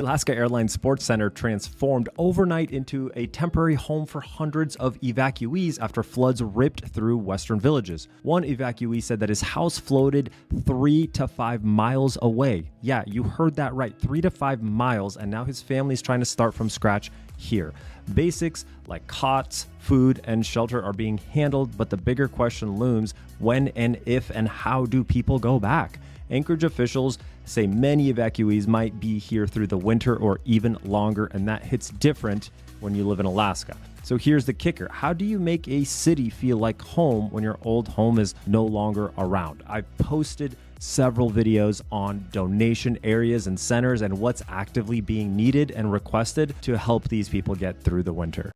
Alaska Airlines Sports Center transformed overnight into a temporary home for hundreds of evacuees after floods ripped through western villages. One evacuee said that his house floated 3 to 5 miles away. Yeah, you heard that right, 3 to 5 miles, and now his family's trying to start from scratch here. Basics like cots, food, and shelter are being handled, but the bigger question looms: when and if and how do people go back? Anchorage officials say many evacuees might be here through the winter or even longer, and that hits different when you live in Alaska. So here's the kicker. How do you make a city feel like home when your old home is no longer around? I've posted several videos on donation areas and centers and what's actively being needed and requested to help these people get through the winter.